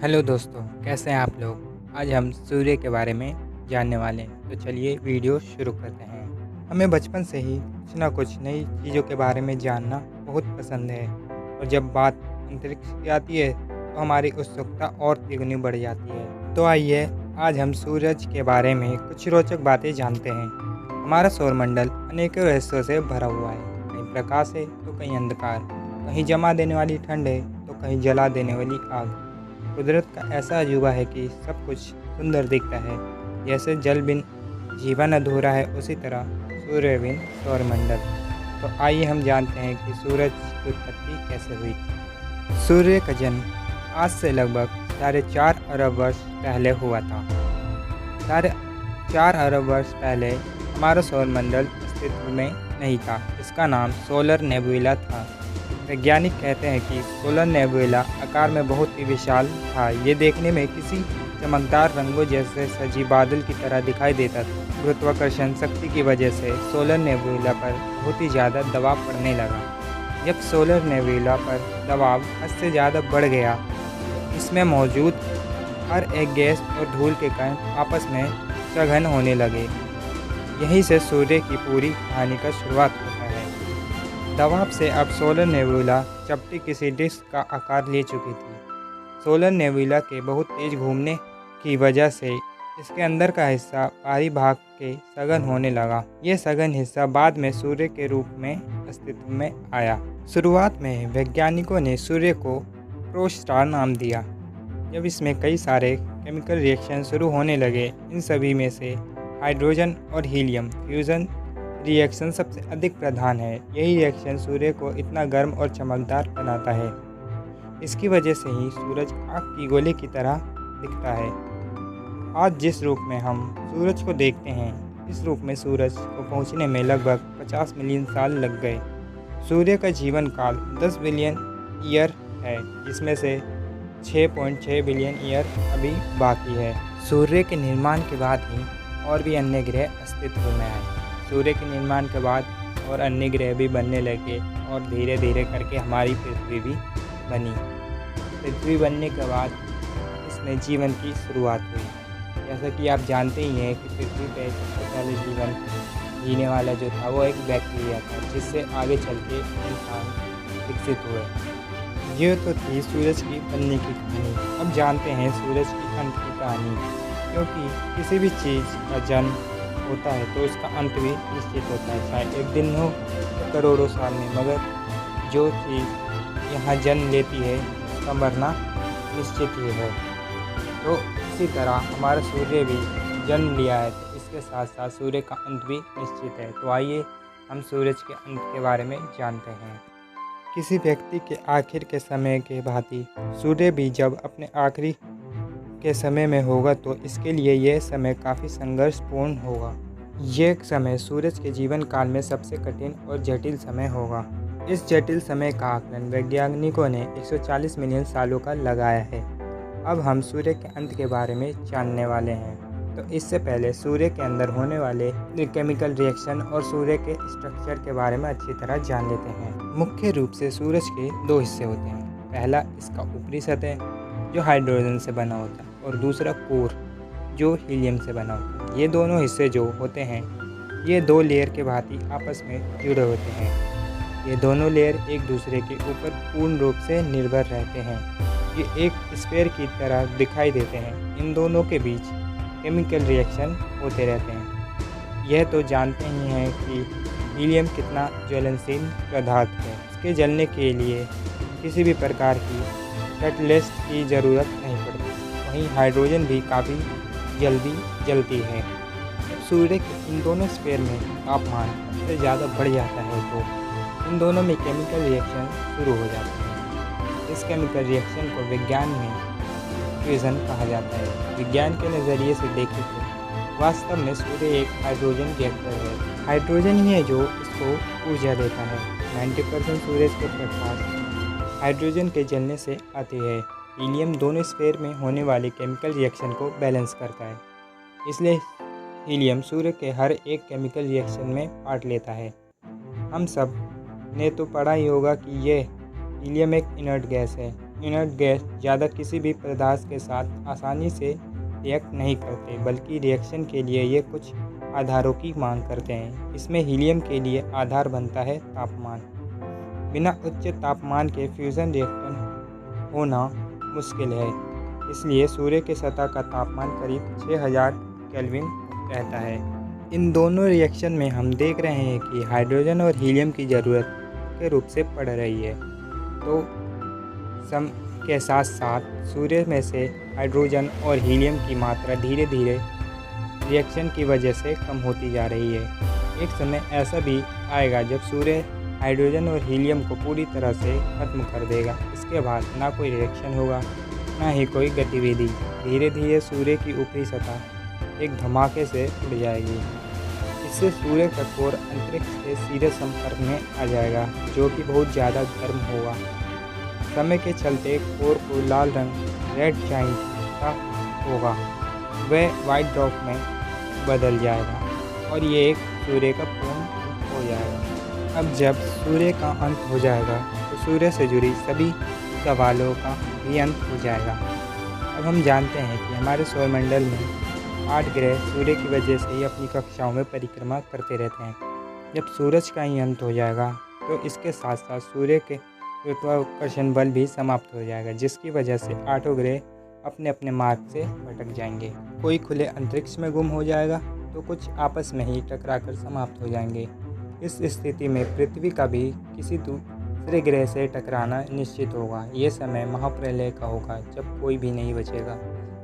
Hello दोस्तों, कैसे हैं आप लोग। आज हम सूर्य के बारे में जानने वाले हैं, तो चलिए वीडियो शुरू करते हैं। हमें बचपन से ही कुछ ना कुछ नई चीज़ों के बारे में जानना बहुत पसंद है, और जब बात अंतरिक्ष की आती है तो हमारी उत्सुकता और तिगुनी बढ़ जाती है। तो आइए आज हम सूरज के बारे में कुछ रोचक बातें जानते हैं। हमारा सौरमंडल अनेकों रहस्यों से भरा हुआ है। कहीं प्रकाश है तो कहीं अंधकार, कहीं जमा देने वाली ठंड है तो कहीं जला देने वाली आग। कुदरत का ऐसा अजूबा है कि सब कुछ सुंदर दिखता है। जैसे जल बिन जीवन अधूरा है, उसी तरह सूर्य बिन सौरमंडल। तो आइए हम जानते हैं कि सूरज की उत्पत्ति कैसे हुई। सूर्य का जन्म आज से लगभग 4.5 अरब वर्ष पहले हुआ था। 4.5 अरब वर्ष पहले हमारा सौरमंडल अस्तित्व में नहीं था। इसका नाम सोलर नेबुला था। वैज्ञानिक कहते हैं कि सोलर नेबुला आकार में बहुत ही विशाल था। ये देखने में किसी चमकदार रंगों जैसे सजी बादल की तरह दिखाई देता था। गुरुत्वाकर्षण शक्ति की वजह से सोलर नेबुला पर बहुत ही ज़्यादा दबाव पड़ने लगा। जब सोलर नेबुला पर दबाव हद से ज़्यादा बढ़ गया, इसमें मौजूद हर एक गैस और धूल के कण आपस में सघन होने लगे। यहीं से सूर्य की पूरी कहानी का शुरुआत होता है। दबाव से अब सोलर नेबुला चपटी किसी डिस्क का आकार ले चुकी थी। सोलर नेबुला के बहुत तेज घूमने की वजह से इसके अंदर का हिस्सा बाहरी भाग के सघन होने लगा। ये सघन हिस्सा बाद में सूर्य के रूप में अस्तित्व में आया। शुरुआत में वैज्ञानिकों ने सूर्य को प्रोस्टार नाम दिया। जब इसमें कई सारे केमिकल रिएक्शन शुरू होने लगे, इन सभी में से हाइड्रोजन और हीलियम फ्यूज़न रिएक्शन सबसे अधिक प्रधान है। यही रिएक्शन सूर्य को इतना गर्म और चमकदार बनाता है। इसकी वजह से ही सूरज आग की गोले की तरह दिखता है। आज जिस रूप में हम सूरज को देखते हैं, इस रूप में सूरज को पहुंचने में लगभग 50 मिलियन साल लग गए। सूर्य का जीवन काल 10 बिलियन ईयर है, जिसमें से 6.6 बिलियन ईयर अभी बाकी है। सूर्य के निर्माण के बाद ही और भी अन्य ग्रह अस्तित्व में आए। सूर्य के निर्माण के बाद और अन्य ग्रह भी बनने लगे, और धीरे धीरे करके हमारी पृथ्वी भी बनी। पृथ्वी बनने के बाद इसमें जीवन की शुरुआत हुई। जैसा कि आप जानते ही हैं कि पृथ्वी पर सबसे पहले जीवन जीने वाला जो था वो एक बैक्टीरिया था, जिससे आगे चल के इंसान विकसित हुए। ये तो थी सूरज की बनने की कहानी। अब जानते हैं सूरज की अंत की कहानी, क्योंकि किसी भी चीज़ का जन्म होता है तो उसका अंत भी निश्चित होता है, चाहे एक दिन हो या करोड़ों साल में। मगर जो चीज़ यहाँ जन्म लेती है उसका मरना निश्चित ही है। तो इसी तरह हमारा सूर्य भी जन्म लिया है, तो इसके साथ साथ सूर्य का अंत भी निश्चित है। तो आइए हम सूरज के अंत के बारे में जानते हैं। किसी व्यक्ति के आखिर के समय के भांति सूर्य भी जब अपने आखिरी के समय में होगा, तो इसके लिए यह समय काफ़ी संघर्षपूर्ण होगा। ये समय सूरज के जीवन काल में सबसे कठिन और जटिल समय होगा। इस जटिल समय का आकलन वैज्ञानिकों ने 140 मिलियन सालों का लगाया है। अब हम सूर्य के अंत के बारे में जानने वाले हैं। तो इससे पहले सूर्य के अंदर होने वाले केमिकल रिएक्शन और सूर्य के स्ट्रक्चर के बारे में अच्छी तरह जान लेते हैं। मुख्य रूप से सूरज के दो हिस्से होते हैं। पहला इसका ऊपरी सतह जो हाइड्रोजन से बना होता है, और दूसरा कोर जो हीलियम से बना होता है। ये दोनों हिस्से जो होते हैं, ये दो लेयर के भांति आपस में जुड़े होते हैं। ये दोनों लेयर एक दूसरे के ऊपर पूर्ण रूप से निर्भर रहते हैं। ये एक स्फीयर की तरह दिखाई देते हैं। इन दोनों के बीच केमिकल रिएक्शन होते रहते हैं। यह तो जानते ही हैं कि हीलियम कितना ज्वलनशील पदार्थ है। इसके जलने के लिए किसी भी प्रकार की कैटलिस्ट की ज़रूरत नहीं पड़ती। वहीं हाइड्रोजन भी काफ़ी जल्दी जलती है। जब सूर्य के इन दोनों स्फीयर में तापमान सबसे ज़्यादा बढ़ जाता है, तो इन दोनों में केमिकल रिएक्शन शुरू हो जाते हैं। इस केमिकल रिएक्शन को विज्ञान में फ्यूज़न कहा जाता है। विज्ञान के नज़रिए से देखें तो वास्तव में सूर्य एक हाइड्रोजन रिएक्टर है। हाइड्रोजन ही है जो इसको ऊर्जा देता है। 90% सूरज के प्रकाश हाइड्रोजन के जलने से आती है। हीलियम दोनों स्फीयर में होने वाले केमिकल रिएक्शन को बैलेंस करता है। इसलिए हीलियम सूर्य के हर एक केमिकल रिएक्शन में पार्ट लेता है। हम सब ने तो पढ़ा ही होगा कि यह हीलियम एक इनर्ट गैस है। इनर्ट गैस ज़्यादा किसी भी पदार्थ के साथ आसानी से रिएक्ट नहीं करते, बल्कि रिएक्शन के लिए ये कुछ आधारों की मांग करते हैं। इसमें हीलियम के लिए आधार बनता है तापमान। बिना उच्च तापमान के फ्यूज़न रिएक्शन होना मुश्किल है, इसलिए सूर्य की सतह का तापमान करीब 6000 केल्विन रहता है। इन दोनों रिएक्शन में हम देख रहे हैं कि हाइड्रोजन और हीलियम की ज़रूरत के रूप से पड़ रही है। तो समय के साथ साथ सूर्य में से हाइड्रोजन और हीलियम की मात्रा धीरे धीरे रिएक्शन की वजह से कम होती जा रही है। एक समय ऐसा भी आएगा जब सूर्य हाइड्रोजन और हीलियम को पूरी तरह से खत्म कर देगा। इसके बाद ना कोई रिएक्शन होगा, ना ही कोई गतिविधि। धीरे धीरे सूर्य की ऊपरी सतह एक धमाके से उड़ जाएगी। इससे सूर्य का कोर अंतरिक्ष के सीधे संपर्क में आ जाएगा, जो कि बहुत ज़्यादा गर्म होगा। समय के चलते कोर को लाल रंग रेड जाइंट का होगा, वह वाइट ड्रॉप में बदल जाएगा और ये एक सूर्य का पूर्ण अंत हो जाएगा। अब जब सूर्य का अंत हो जाएगा तो सूर्य से जुड़ी सभी सवालों का भी अंत हो जाएगा। अब हम जानते हैं कि हमारे सौरमंडल में 8 ग्रह सूर्य की वजह से ही अपनी कक्षाओं में परिक्रमा करते रहते हैं। जब सूरज का ही अंत हो जाएगा तो इसके साथ साथ सूर्य के गुरुत्वाकर्षण बल भी समाप्त हो जाएगा, जिसकी वजह से 8 ग्रह अपने अपने मार्ग से भटक जाएंगे। कोई खुले अंतरिक्ष में गुम हो जाएगा तो कुछ आपस में ही टकराकर समाप्त हो जाएंगे। इस स्थिति में पृथ्वी का भी किसी दूसरे ग्रह से टकराना निश्चित होगा। ये समय महाप्रलय का होगा, जब कोई भी नहीं बचेगा।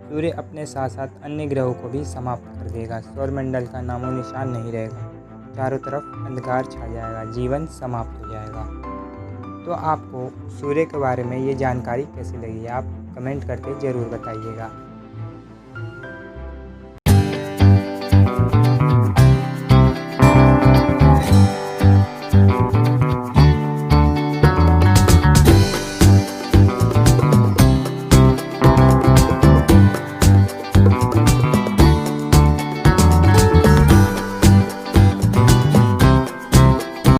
सूर्य अपने साथ साथ अन्य ग्रहों को भी समाप्त कर देगा। सौरमंडल का नामो निशान नहीं रहेगा, चारों तरफ अंधकार छा जाएगा, जीवन समाप्त हो जाएगा। तो आपको सूर्य के बारे में ये जानकारी कैसी लगी, आप कमेंट करके ज़रूर बताइएगा।